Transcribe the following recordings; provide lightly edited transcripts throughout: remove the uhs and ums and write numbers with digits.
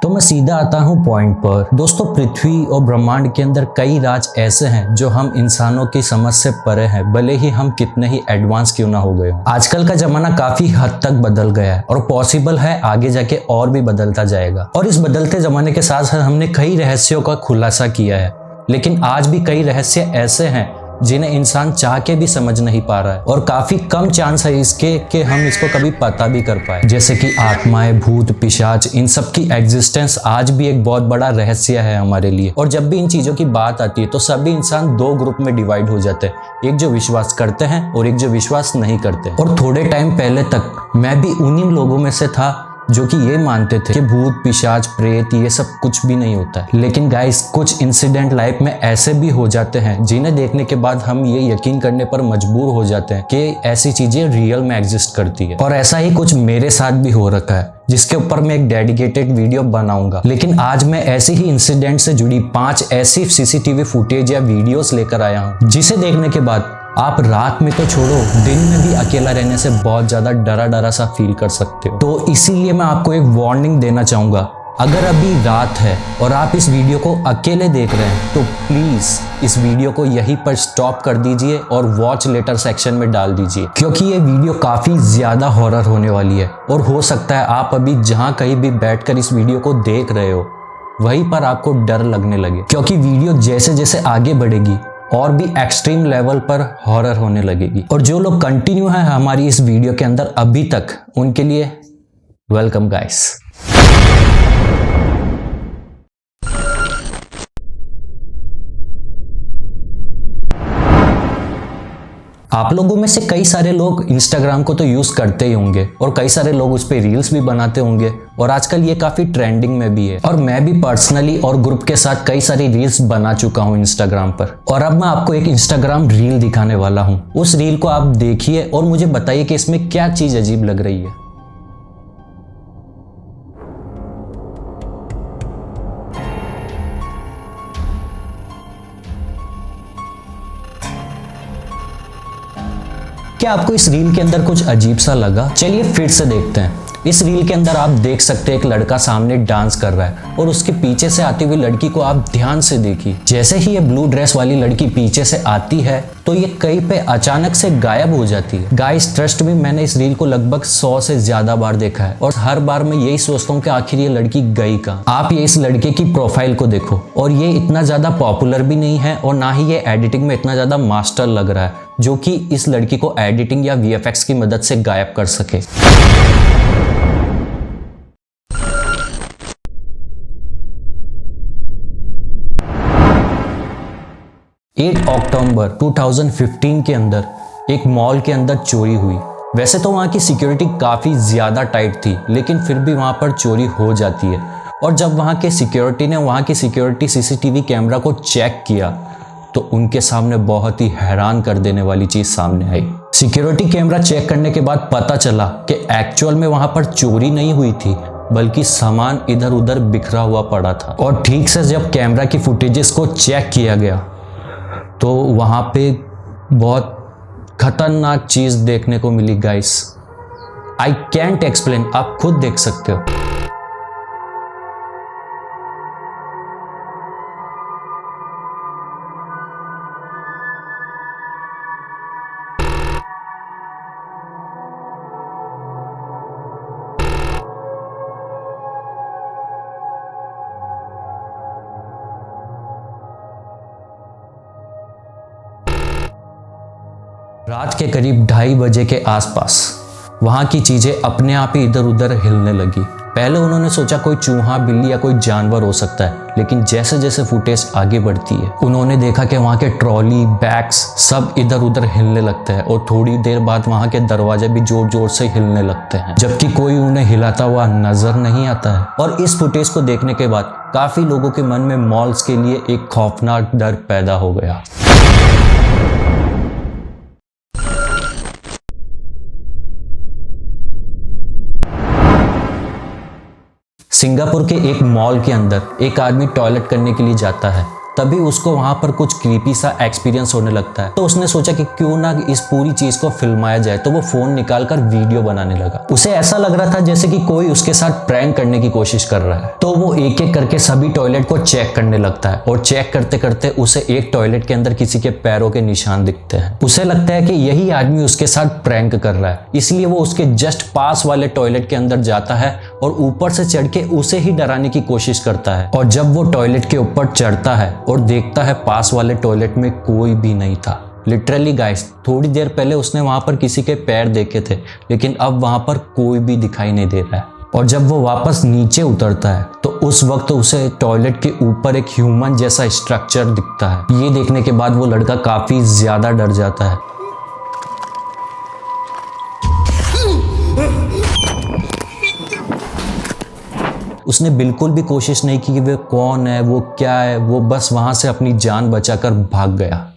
तो मैं सीधा आता हूँ पॉइंट पर। दोस्तों, पृथ्वी और ब्रह्मांड के अंदर कई राज ऐसे हैं जो हम इंसानों की समझ से परे हैं, भले ही हम कितने ही एडवांस क्यों ना हो गए हों। आजकल का जमाना काफी हद तक बदल गया है और पॉसिबल है आगे जाके और भी बदलता जाएगा। और इस बदलते जमाने के साथ साथ हमने कई रहस्यों का खुलासा किया है, लेकिन आज भी कई रहस्य ऐसे हैं जिन्हें इंसान चाह के भी समझ नहीं पा रहा है और काफी कम चांस है इसके कि हम इसको कभी पता भी कर पाए। जैसे कि आत्माएं, भूत, पिशाच, इन सब की एग्जिस्टेंस आज भी एक बहुत बड़ा रहस्य है हमारे लिए। और जब भी इन चीजों की बात आती है तो सभी इंसान दो ग्रुप में डिवाइड हो जाते हैं, एक जो विश्वास करते हैं और एक जो विश्वास नहीं करते। और थोड़े टाइम पहले तक मैं भी उन्हीं लोगों में से था जो कि ये मानते थे कि भूत, पिशाच, प्रेत ये सब कुछ भी नहीं होता है। लेकिन गाइस, कुछ इंसिडेंट लाइफ में ऐसे भी हो जाते हैं जिन्हें देखने के बाद हम ये यकीन करने पर मजबूर हो जाते हैं कि ऐसी चीजें रियल में एग्जिस्ट करती है। और ऐसा ही कुछ मेरे साथ भी हो रखा है, जिसके ऊपर मैं एक डेडिकेटेड वीडियो बनाऊंगा। लेकिन आज मैं ऐसे ही इंसिडेंट से जुड़ी 5 ऐसी सीसीटीवी फुटेज या वीडियोस लेकर आया हूं, जिसे देखने के बाद आप रात में तो छोड़ो, दिन में भी अकेला रहने से बहुत ज्यादा डरा डरा सा फील कर सकते हो। तो इसीलिए मैं आपको एक वार्निंग देना चाहूंगा, अगर अभी रात है और आप इस वीडियो को अकेले देख रहे हैं तो प्लीज इस वीडियो को यहीं पर स्टॉप कर दीजिए और वॉच लेटर सेक्शन में डाल दीजिए, क्योंकि ये वीडियो काफी ज्यादा हॉरर होने वाली है। और हो सकता है आप अभी जहां कहीं भी बैठकर इस वीडियो को देख रहे हो वहीं पर आपको डर लगने लगे, क्योंकि वीडियो जैसे जैसे आगे बढ़ेगी और भी एक्सट्रीम लेवल पर हॉरर होने लगेगी। और जो लोग कंटिन्यू है हमारी इस वीडियो के अंदर अभी तक, उनके लिए वेलकम गाइस। आप लोगों में से कई सारे लोग इंस्टाग्राम को तो यूज करते ही होंगे और कई सारे लोग उस पर रील्स भी बनाते होंगे और आजकल ये काफी ट्रेंडिंग में भी है। और मैं भी पर्सनली और ग्रुप के साथ कई सारी रील्स बना चुका हूँ इंस्टाग्राम पर। और अब मैं आपको एक इंस्टाग्राम रील दिखाने वाला हूँ। उस रील को आप देखिए और मुझे बताइए कि इसमें क्या चीज अजीब लग रही है। क्या आपको इस रील के अंदर कुछ अजीब सा लगा? चलिए फिर से देखते हैं। इस रील के अंदर आप देख सकते हैं एक लड़का सामने डांस कर रहा है और उसके पीछे से आती हुई लड़की को आप ध्यान से देखिए। जैसे ही ये ब्लू ड्रेस वाली लड़की पीछे से आती है तो ये कहीं पे अचानक से गायब हो जाती है। गाइस, ट्रस्ट मी, मैंने इस रील को लगभग 100 से ज्यादा बार देखा है और हर बार मैं यही सोचता हूँ कि आखिर ये लड़की गई कहाँ। आप ये इस लड़के की प्रोफाइल को देखो और ये इतना ज्यादा पॉपुलर भी नहीं है और ना ही ये एडिटिंग में इतना ज्यादा मास्टर लग रहा है, जो कि इस लड़की को एडिटिंग या वीएफएक्स की मदद से गायब कर सके। 8 अक्टूबर 2015 के अंदर एक मॉल के अंदर चोरी हुई। वैसे तो वहाँ की सिक्योरिटी काफ़ी ज़्यादा टाइट थी, लेकिन फिर भी वहाँ पर चोरी हो जाती है। और जब वहाँ के सिक्योरिटी ने वहाँ की सिक्योरिटी सीसीटीवी कैमरा को चेक किया तो उनके सामने बहुत ही हैरान कर देने वाली चीज़ सामने आई। सिक्योरिटी कैमरा चेक करने के बाद पता चला कि एक्चुअल में वहाँ पर चोरी नहीं हुई थी, बल्कि सामान इधर उधर बिखरा हुआ पड़ा था। और ठीक से जब कैमरा की फुटेजेस को चेक किया गया तो वहां पे बहुत खतरनाक चीज देखने को मिली गाइस। आई कैंट एक्सप्लेन, आप खुद देख सकते हो। रात के करीब 2:30 बजे के आसपास वहां की चीजें अपने आप ही इधर उधर हिलने लगी। पहले उन्होंने सोचा कोई चूहा, बिल्ली या कोई जानवर हो सकता है, लेकिन जैसे जैसे फुटेज आगे बढ़ती है उन्होंने देखा कि वहां के ट्रॉली, बैग्स सब इधर उधर हिलने लगते हैं और थोड़ी देर बाद वहां के दरवाजे भी जोर जोर से हिलने लगते हैं, जबकि कोई उन्हें हिलाता हुआ नजर नहीं आता है। और इस फुटेज को देखने के बाद काफी लोगों के मन में मॉल्स के लिए एक खौफनाक डर पैदा हो गया। सिंगापुर के एक मॉल के अंदर एक आदमी टॉयलेट करने के लिए जाता है तभी उसको वहां पर कुछ क्रीपी सा एक्सपीरियंस होने लगता है। तो उसने सोचा कि क्यों ना इस पूरी चीज को फिल्माया जाए, तो वो फोन निकाल कर वीडियो बनाने लगा। उसे ऐसा लग रहा था जैसे कि कोई उसके साथ प्रैंक करने की कोशिश कर रहा है। तो वो एक एक करके सभी टॉयलेट को चेक करने लगता है और चेक करते करते उसे एक टॉयलेट के अंदर किसी के पैरों के निशान दिखते हैं। उसे लगता है कि यही आदमी उसके साथ प्रैंक कर रहा है, इसलिए वो उसके जस्ट पास वाले टॉयलेट के अंदर जाता है और ऊपर से चढ़ के उसे ही डराने की कोशिश करता है। और जब वो टॉयलेट के ऊपर चढ़ता है और देखता है पास वाले टॉयलेट में कोई भी नहीं था। लिटरली गाइस, थोड़ी देर पहले उसने वहां पर किसी के पैर देखे थे, लेकिन अब वहां पर कोई भी दिखाई नहीं दे रहा है। और जब वो वापस नीचे उतरता है तो उस वक्त उसे टॉयलेट के ऊपर एक ह्यूमन जैसा स्ट्रक्चर दिखता है। ये देखने के बाद वो लड़का काफी ज्यादा डर जाता है। उसने बिल्कुल भी कोशिश नहीं की कि वो कौन है, वो क्या है, वो बस वहां से अपनी जान बचाकर भाग गया।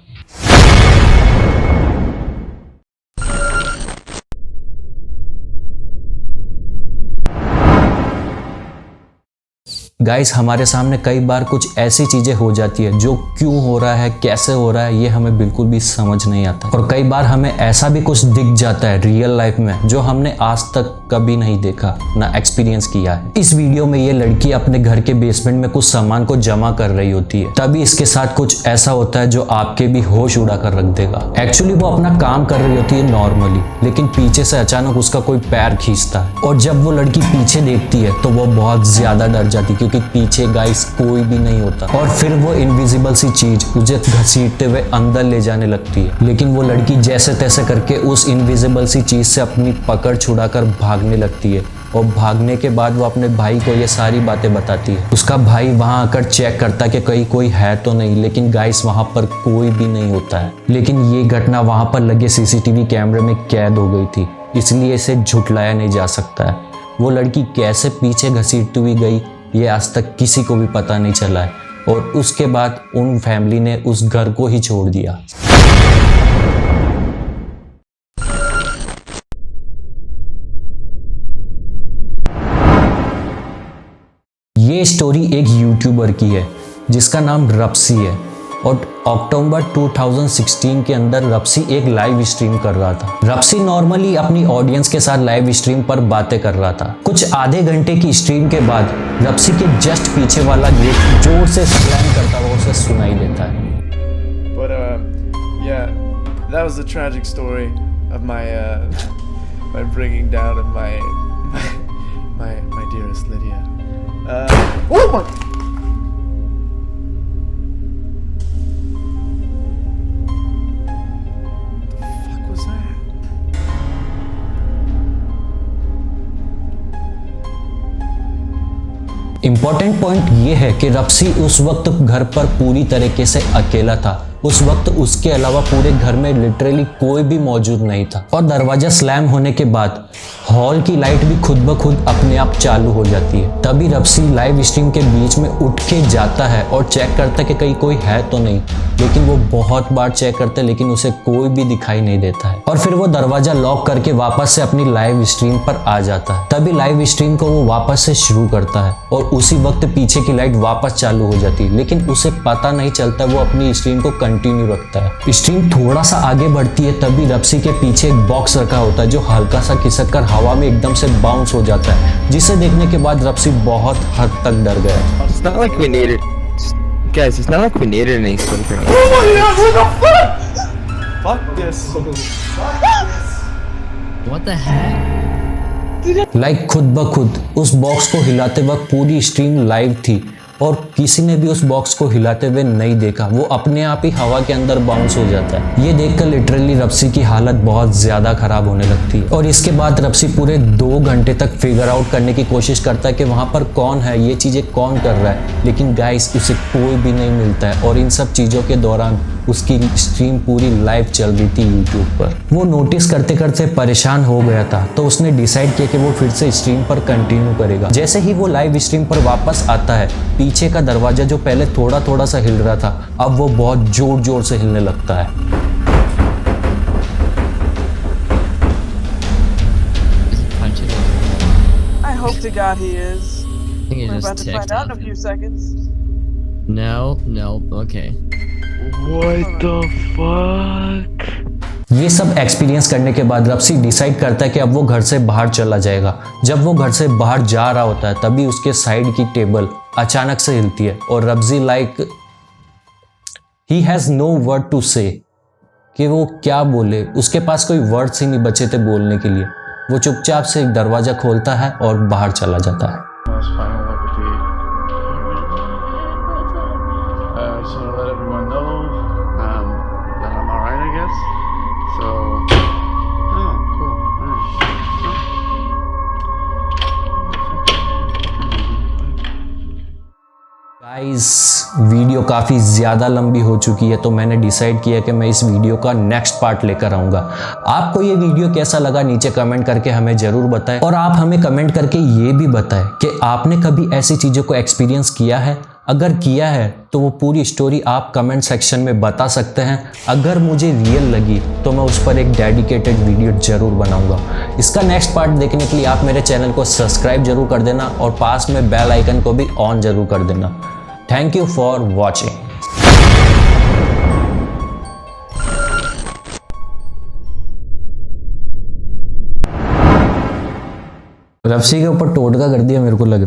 गाइस, हमारे सामने कई बार कुछ ऐसी चीजें हो जाती है जो क्यों हो रहा है, कैसे हो रहा है, ये हमें बिल्कुल भी समझ नहीं आता। और कई बार हमें ऐसा भी कुछ दिख जाता है रियल लाइफ में जो हमने आज तक कभी नहीं देखा, ना एक्सपीरियंस किया है। इस वीडियो में ये लड़की अपने घर के बेसमेंट में कुछ सामान को जमा कर रही होती है, तभी इसके साथ कुछ ऐसा होता है जो आपके भी होश उड़ा कर रख देगा। एक्चुअली वो अपना काम कर रही होती है नॉर्मली, लेकिन पीछे से अचानक उसका कोई पैर खींचता है और जब वो लड़की पीछे देखती है तो वो बहुत ज्यादा डर जाती है, क्योंकि पीछे गाइस कोई भी नहीं होता। और फिर वो इनविजिबल सी चीज उसे घसीटते हुए अंदर ले जाने लगती है, लेकिन वो लड़की जैसे तैसे करके उस इनविजिबल सी चीज से अपनी पकड़ छुड़ाकर भागने लगती है। और भागने के बाद वो अपने भाई को ये सारी बातें बताती है। उसका भाई वहां आकर चेक करता है कि कहीं कोई है तो नहीं, लेकिन गाइस वहां पर कोई भी नहीं होता है। लेकिन ये घटना वहां पर लगे सीसीटीवी कैमरे में कैद हो गई थी, इसलिए इसे झुटलाया नहीं जा सकता है। वो लड़की कैसे पीछे घसीटती हुई गई ये आज तक किसी को भी पता नहीं चला है। और उसके बाद उन फैमिली ने उस घर को ही छोड़ दिया। ये स्टोरी एक यूट्यूबर की है जिसका नाम रप्सी है। और अक्टूबर 2016 के अंदर रप्सी एक लाइव स्ट्रीम कर रहा था। रप्सी नॉर्मली अपनी ऑडियंस के साथ लाइव स्ट्रीम पर बातें कर रहा था। कुछ आधे घंटे की स्ट्रीम के बाद रप्सी के जस्ट पीछे वाला गेट जोर से स्लैम करता हुआ उसे सुनाई देता है। But yeah, that was the tragic story of my bringing down of my dearest Lydia. Oh my! Important point ये है कि रप्सी उस वक्त घर पर पूरी तरीके से अकेला था। उस वक्त उसके अलावा पूरे घर में लिटरली कोई भी मौजूद नहीं था। और दरवाजा स्लैम होने के बाद हॉल की लाइट भी खुद ब खुद अपने आप चालू हो जाती है। तभी रप्सी लाइव स्ट्रीम के बीच में उठ के जाता है और चेक करता है कि कहीं कोई है तो नहीं, लेकिन वो बहुत बार चेक करता है लेकिन उसे कोई भी दिखाई नहीं देता है। और फिर वो दरवाजा लॉक करके वापस से अपनी लाइव स्ट्रीम पर आ जाता है। तभी लाइव स्ट्रीम को वो वापस से शुरू करता है और उसी वक्त पीछे की लाइट वापस चालू हो जाती है, लेकिन उसे पता नहीं चलता। वो अपनी स्ट्रीम को कंटिन्यू रखता है। स्ट्रीम थोड़ा सा आगे बढ़ती है, तभी रप्सी के पीछे एक बॉक्स रखा होता है जो हल्का सा खिसक कर हवा में एकदम से बाउंस हो जाता है, जिसे देखने के बाद रप्सी बहुत हद तक डर गया। It's not like we needed, guys. It's not like we needed any sleeping. Oh my God! What the fuck? Fuck this. What the heck? Like खुद ब खुद उस बॉक्स को हिलाते वक्त पूरी स्ट्रीम लाइव थी और किसी ने भी उस बॉक्स को हिलाते हुए नहीं देखा। वो अपने आप ही हवा के अंदर बाउंस हो जाता है। ये देखकर लिटरली रप्सी की हालत बहुत ज्यादा खराब होने लगती है। और इसके बाद रप्सी पूरे 2 घंटे तक फिगर आउट करने की कोशिश करता है कि वहां पर कौन है, ये चीजें कौन कर रहा है, लेकिन गाइस उसे कोई भी नहीं मिलता है। और इन सब चीजों के दौरान उसकी स्ट्रीम पूरी लाइव चल रही थी यूट्यूब पर। वो नोटिस करते करते परेशान हो गया था, तो उसने डिसाइड किया कि वो फिर से स्ट्रीम पर कंटिन्यू करेगा। जैसे ही वो लाइव स्ट्रीम पर वापस आता है, पीछे का दरवाजा जो पहले थोड़ा थोड़ा सा हिल रहा था, अब वो बहुत जोर जोर से हिलने लगता है। I hope to God he is. I think We're it about just to find ticked out in a off. few seconds. No, okay. What the fuck? ये सब एक्सपीरियंस करने के बाद रब्सी डिसाइड करता है कि अब वो घर से बाहर चला जाएगा। जब वो घर से बाहर जा रहा होता है तभी उसके साइड की टेबल अचानक से हिलती है और रब्सी he has no word to say कि वो क्या बोले। उसके पास कोई वर्ड्स ही नहीं बचे थे बोलने के लिए। वो चुपचाप से एक दरवाजा खोलता है और बाहर चला जाता है। Last final look at the. Just want to let everyone know that I'm alright, I guess. So. Oh, cool. Guys video काफ़ी ज़्यादा लंबी हो चुकी है तो मैंने डिसाइड किया कि मैं इस वीडियो का नेक्स्ट पार्ट लेकर आऊँगा। आपको ये वीडियो कैसा लगा नीचे कमेंट करके हमें ज़रूर बताएं और आप हमें कमेंट करके ये भी बताएं कि आपने कभी ऐसी चीज़ों को एक्सपीरियंस किया है। अगर किया है तो वो पूरी स्टोरी आप कमेंट सेक्शन में बता सकते हैं। अगर मुझे रियल लगी तो मैं उस पर एक डेडिकेटेड वीडियो ज़रूर बनाऊंगा। इसका नेक्स्ट पार्ट देखने के लिए आप मेरे चैनल को सब्सक्राइब जरूर कर देना और पास में बेल आइकन को भी ऑन जरूर कर देना। Thank you for watching. रब्सी के ऊपर टोटका कर दिया मेरे को लग रहा है।